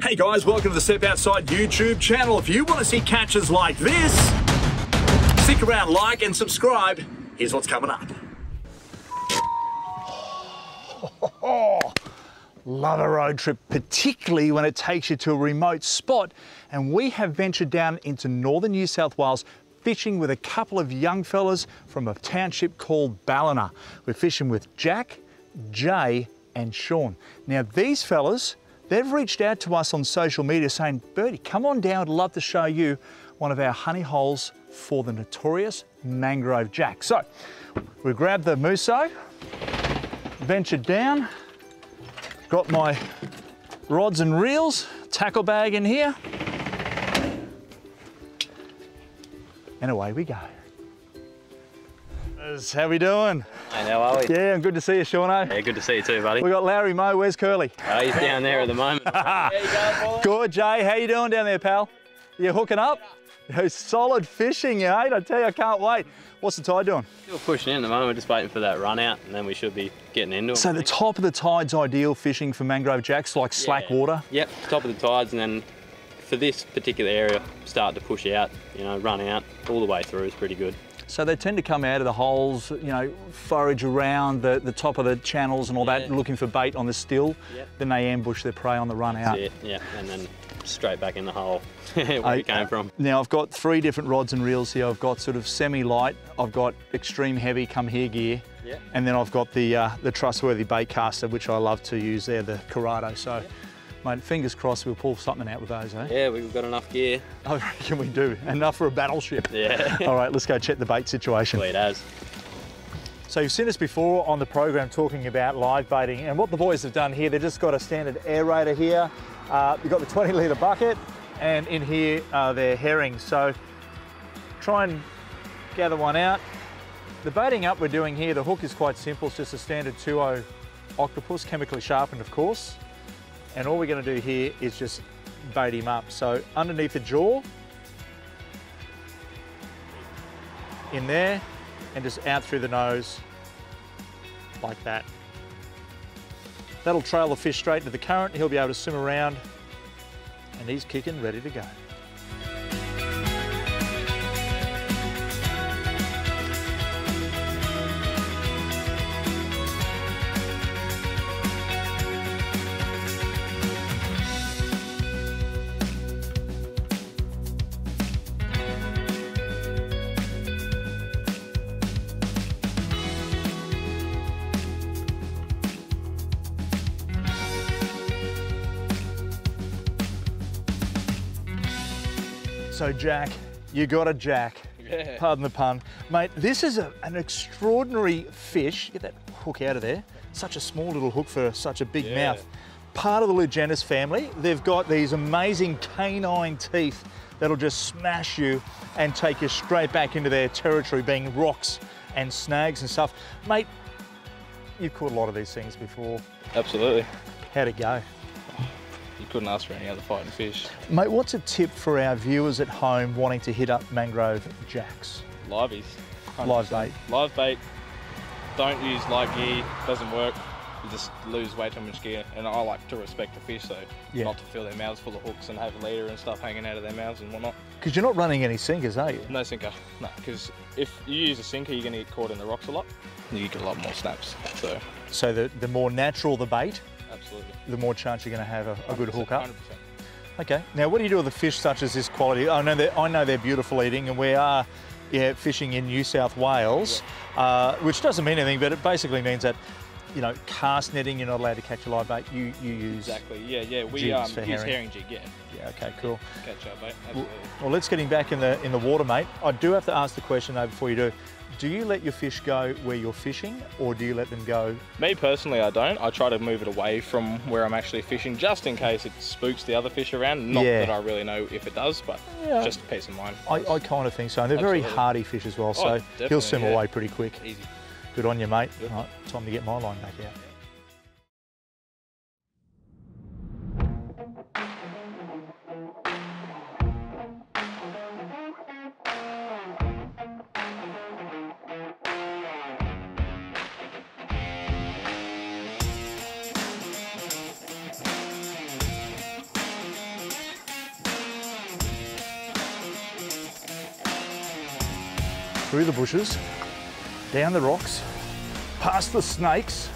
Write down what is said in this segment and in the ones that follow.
Hey guys, welcome to the Step Outside YouTube channel. If you want to see catches like this, stick around, like and subscribe. Here's what's coming up. Love a road trip, particularly when it takes you to a remote spot. And we have ventured down into northern New South Wales fishing with a couple of young fellas from a township called Ballina. We're fishing with Jack, Jay and Sean. Now these fellas, they've reached out to us on social media saying, Bertie, come on down, I'd love to show you one of our honey holes for the notorious Mangrove Jack. So we grabbed the Muso, ventured down, got my rods and reels, tackle bag in here, and away we go. How we doing? Hey, how are we? Yeah, I'm good to see you, Shauno. Yeah, good to see you too, buddy. We got Larry Moe, where's Curly? Oh, he's down there at the moment. How you going, boy? Good, Jay, how you doing down there, pal? You hooking up? Solid fishing, you hate, I tell you, I can't wait. What's the tide doing? Still pushing in at the moment, we're just waiting for that run out and then we should be getting into it. So the top of the tide's ideal fishing for Mangrove Jacks, like slack water? Yep, top of the tides, and then for this particular area, start to push out, you know, run out all the way through is pretty good. So they tend to come out of the holes, you know, forage around the top of the channels and all that, looking for bait on the still. Yep. Then they ambush their prey on the run out. Yeah, and then straight back in the hole where it came from. Now I've got 3 different rods and reels here. I've got sort of semi-light, I've got extreme heavy come here gear, and then I've got the trustworthy bait caster, which I love to use there, the Corrado. So. Mate, fingers crossed we'll pull something out with those, eh? Yeah, we've got enough gear. I reckon we do. Enough for a battleship. Yeah. All right, let's go check the bait situation. Sweet as. So you've seen us before on the program talking about live baiting, and what the boys have done here, they've just got a standard aerator here. You've got the 20-litre bucket, and in here are their herrings. So try and gather one out. The baiting up we're doing here, the hook is quite simple. It's just a standard 2.0 octopus, chemically sharpened, of course. And all we're going to do here is just bait him up. So underneath the jaw, in there, and just out through the nose, like that. That'll trail the fish straight into the current. He'll be able to swim around, and he's kicking, ready to go. So Jack, you got a jack, pardon the pun. Mate, this is an extraordinary fish. Get that hook out of there. Such a small little hook for such a big mouth. Part of the Lugenus family. They've got these amazing canine teeth that'll just smash you and take you straight back into their territory, being rocks and snags and stuff. Mate, you've caught a lot of these things before. Absolutely. How'd it go? You couldn't ask for any other fighting fish. Mate, what's a tip for our viewers at home wanting to hit up Mangrove Jacks? Liveys. 100%. Live bait. Live bait. Don't use live gear, doesn't work. You just lose way too much gear. And I like to respect the fish, so not to fill their mouths full of hooks and have a leader and stuff hanging out of their mouths and whatnot. Because you're not running any sinkers, are you? No sinker, no. Because if you use a sinker, you're going to get caught in the rocks a lot. You get a lot more snaps. So the more natural the bait, absolutely, the more chance you're going to have a good hook up. 100%. Okay. Now, what do you do with the fish such as this quality? I know they're beautiful eating, and we are fishing in New South Wales, which doesn't mean anything, but it basically means that, you know, cast netting, you're not allowed to catch a live bait. You use exactly. Yeah. We jigs for use herring jig. Yeah. Okay. Cool. Catch our bait. Absolutely. Well, let's get him back in the water, mate. I do have to ask the question though before you do. Do you let your fish go where you're fishing, or do you let them go? Me personally, I don't. I try to move it away from where I'm actually fishing, just in case it spooks the other fish around. Not that I really know if it does, but just peace of mind. I kind of think so. And they're very hardy fish as well, so he'll swim away pretty quick. Easy. Good on you, mate. All right, time to get my line back out. through the bushes, down the rocks, past the snakes,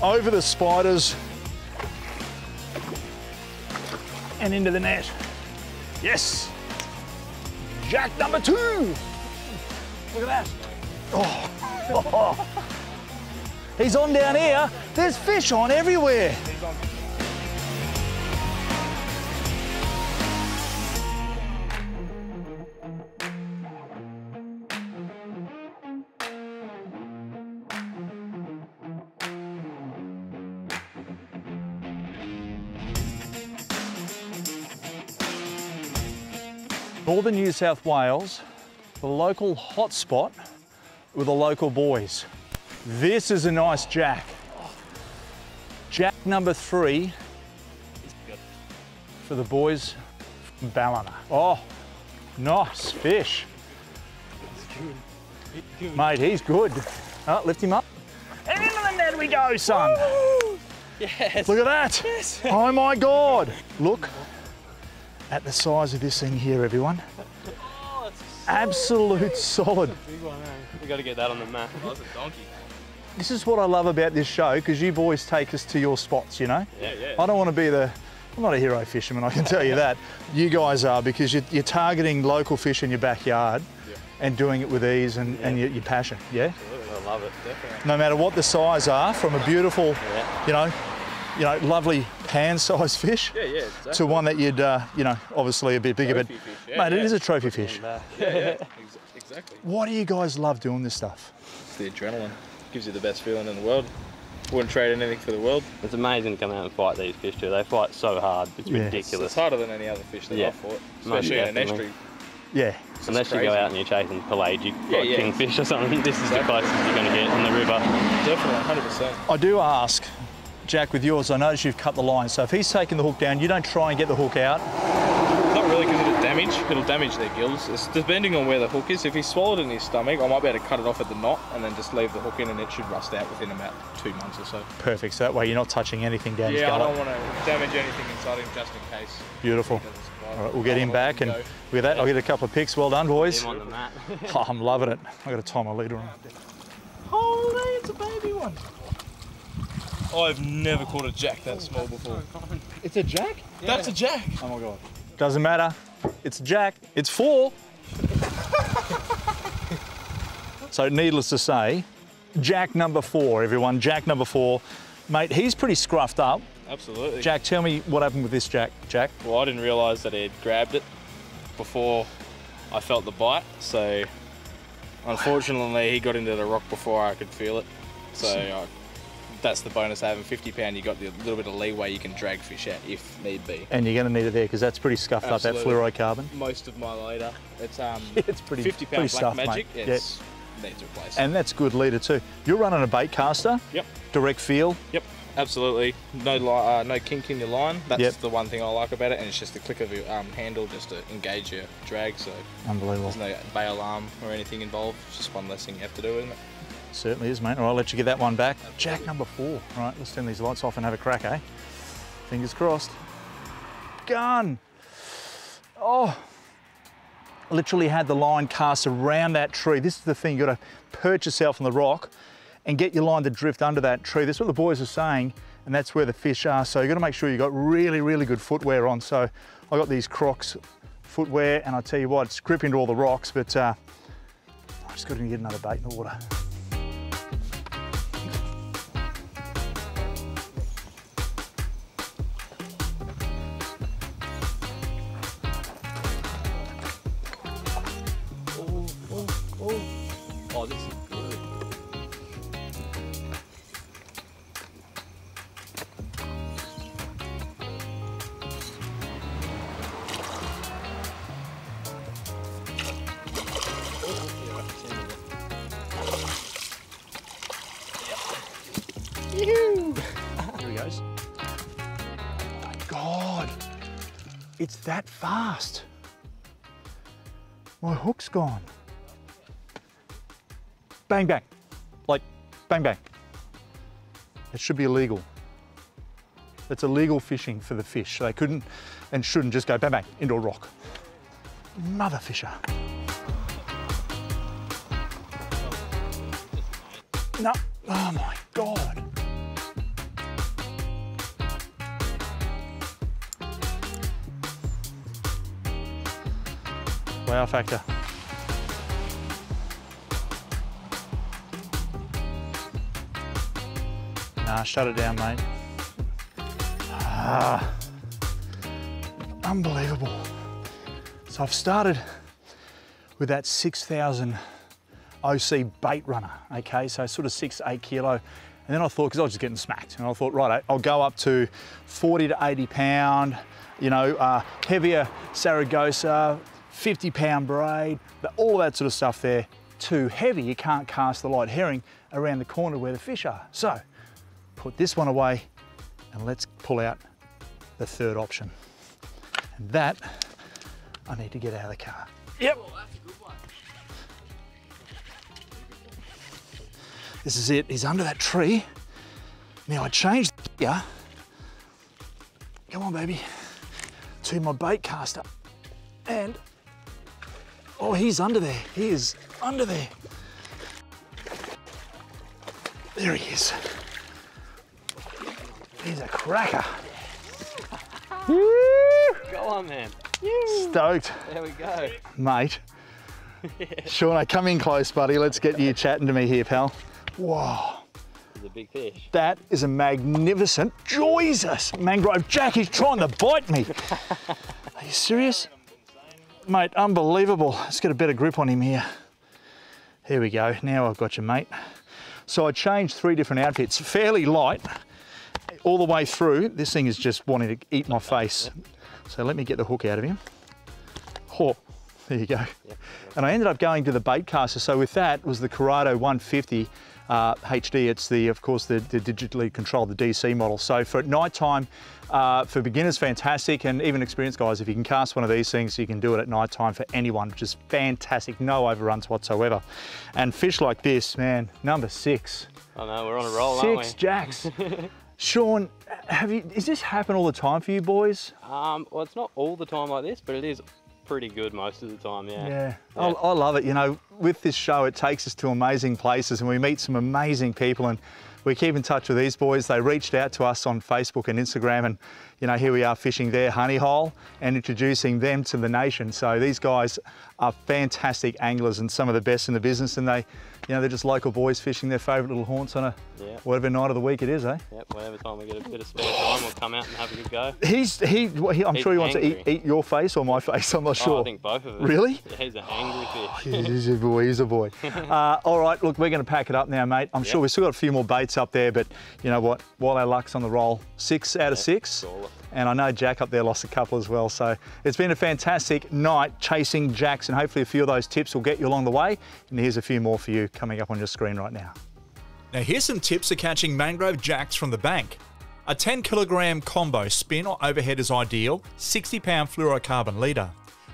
over the spiders, and into the net. Yes! Jack number 2! Look at that. Oh. He's on down here. There's fish on everywhere. Northern New South Wales, the local hotspot with the local boys. This is a nice jack. Jack number 3 for the boys from Ballina. Oh, nice fish. Mate, he's good. Oh, lift him up. And into the net we go, son. Woo! Yes. Look at that. Yes. Oh my God. Look at the size of this thing here, everyone. Oh, it's Absolute solid. big one, eh? We got to get that on the map. Oh, that's a donkey. This is what I love about this show, because you boys take us to your spots, you know? Yeah, yeah. I don't want to be I'm not a hero fisherman, I can tell you that. You guys are, because you're targeting local fish in your backyard and doing it with ease and your passion, yeah? Absolutely. I love it, definitely. No matter what the size are, from a beautiful, you know, lovely pan-sized fish Exactly. to one that you'd, obviously a bit bigger, but Trophy fish, mate, it is a trophy fish. Exactly. Why do you guys love doing this stuff? It's the adrenaline. Gives you the best feeling in the world. Wouldn't trade anything for the world. It's amazing to come out and fight these fish too. They fight so hard. It's ridiculous. It's harder than any other fish that I've fought, especially in an estuary. Yeah. Unless you go out and you're chasing pelagic, like yeah. kingfish or something, this is the closest you're going to get on the river. Definitely, 100%. I do ask, Jack, with yours, I notice you've cut the line, so if he's taking the hook down, you don't try and get the hook out? Not really, because it'll damage their gills. It's depending on where the hook is. If he's swallowed in his stomach, I might be able to cut it off at the knot and then just leave the hook in, and it should rust out within about 2 months or so. Perfect, so that way you're not touching anything down his Yeah, I gullet. don't want to damage anything inside him just in case. Beautiful. All right, we'll get him back, and with that, I'll get a couple of pics. Well done, boys. Him on the mat. Oh, I'm loving it. I've got to tie my leader on. Holy, it's a baby one. I've never caught a jack that small before. It's a jack? Yeah. That's a jack. Oh my God. Doesn't matter. It's a jack. It's 4. So needless to say, jack number 4, everyone. Jack number 4. Mate, he's pretty scruffed up. Absolutely. Jack, tell me what happened with this jack. Jack? Well, I didn't realise that he had grabbed it before I felt the bite, so unfortunately he got into the rock before I could feel it. So that's the bonus of having 50 pound. You got the little bit of leeway, you can drag fish out if need be. And you're going to need it there because that's pretty scuffed Absolutely. up, that fluorocarbon. Most of my leader, it's it's pretty 50 pound pretty black stuffed, magic. mate. It's needs replaced. And that's good leader too. You're running a bait caster. Yep. Direct feel. Yep. Absolutely. No kink in your line. That's the one thing I like about it, and it's just the click of your handle just to engage your drag. So unbelievable. There's no bail arm or anything involved. It's just one less thing you have to do, isn't it? Certainly is, mate. All right, I'll let you get that one back. Jack number 4. Right, let's turn these lights off and have a crack, eh? Fingers crossed. Gun! Oh! Literally had the line cast around that tree. This is the thing, you've got to perch yourself on the rock and get your line to drift under that tree. That's what the boys are saying, and that's where the fish are. So you've got to make sure you've got really, really good footwear on. So I got these Crocs footwear, and I tell you what, it's gripping to all the rocks, but I just got to get another bait in the water. Oh, this is good. Here he goes. Oh my God, it's that fast. My hook's gone. Bang, bang. Like, bang, bang. It should be illegal. It's illegal fishing for the fish. They couldn't and shouldn't just go bang, bang into a rock. Mother fisher. No, oh my God. Wow factor. Nah, shut it down, mate. Ah, unbelievable. So I've started with that 6,000 OC bait runner, okay? So sort of 6 to 8 kilo. And then I thought, because I was just getting smacked, and I thought, right, I'll go up to 40 to 80 pound, you know, heavier Saragossa, 50 pound braid, all that sort of stuff there. Too heavy, you can't cast the light herring around the corner where the fish are. So put this one away and let's pull out the third option. And that, I need to get out of the car. Yep. Oh, that's a good one. This is it, he's under that tree. Now I changed the gear. Come on, baby. To my bait caster. And, oh, he's under there. He is under there. There he is. He's a cracker. Go on, man. Stoked. There we go. Mate. Shaun, come in close, buddy. Let's get you chatting to me here, pal. Whoa. It's a big fish. That is a magnificent, Jesus, Mangrove Jack. He's trying to bite me. Are you serious? Mate, unbelievable. Let's get a better grip on him here. Here we go. Now I've got you, mate. So I changed 3 different outfits, fairly light, all the way through. This thing is just wanting to eat my face. So let me get the hook out of him. Oh, there you go. And I ended up going to the bait caster. So with that was the Corrado 150 HD. It's of course, the digitally controlled, the DC model. So for at night time, for beginners, fantastic, and even experienced guys, if you can cast one of these things, you can do it at night time for anyone, which is fantastic. No overruns whatsoever. And fish like this, man, number 6. I know, we're on a roll, aren't we? 6 jacks. Shaun, does this happen all the time for you boys? Well, it's not all the time like this, but it is pretty good most of the time, yeah. Yeah, I love it. You know, with this show, it takes us to amazing places and we meet some amazing people, and we keep in touch with these boys. They reached out to us on Facebook and Instagram, and you know, here we are fishing their honey hole and introducing them to the nation. So these guys are fantastic anglers and some of the best in the business, and they, you know, they're just local boys fishing their favourite little haunts on a whatever night of the week it is, eh? Yep, whatever time we get a bit of spare time, we'll come out and have a good go. I'm sure he wants to eat your face or my face, I'm not sure. I think both of us. Really? Yeah, he's an angry fish. He's a boy, he's a boy. All right, look, we're going to pack it up now, mate. I'm sure we've still got a few more baits up there, but you know what? While our luck's on the roll, 6 out of 6. And I know Jack up there lost a couple as well. So it's been a fantastic night chasing jacks, and hopefully a few of those tips will get you along the way. And here's a few more for you coming up on your screen right now. Now here's some tips for catching mangrove jacks from the bank. A 10 kilogram combo spin or overhead is ideal, 60 pound fluorocarbon leader.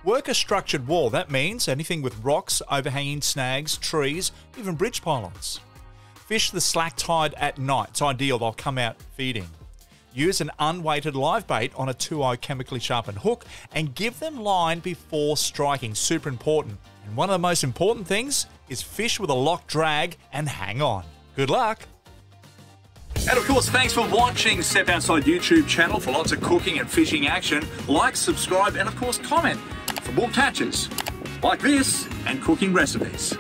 Work a structured wall, that means anything with rocks, overhanging snags, trees, even bridge pylons. Fish the slack tide at night, it's ideal, they'll come out feeding. Use an unweighted live bait on a 2-0 chemically sharpened hook and give them line before striking, super important. And one of the most important things is fish with a lock drag and hang on. Good luck. And of course, thanks for watching Step Outside YouTube channel for lots of cooking and fishing action. Like, subscribe, and of course comment for more catches like this and cooking recipes.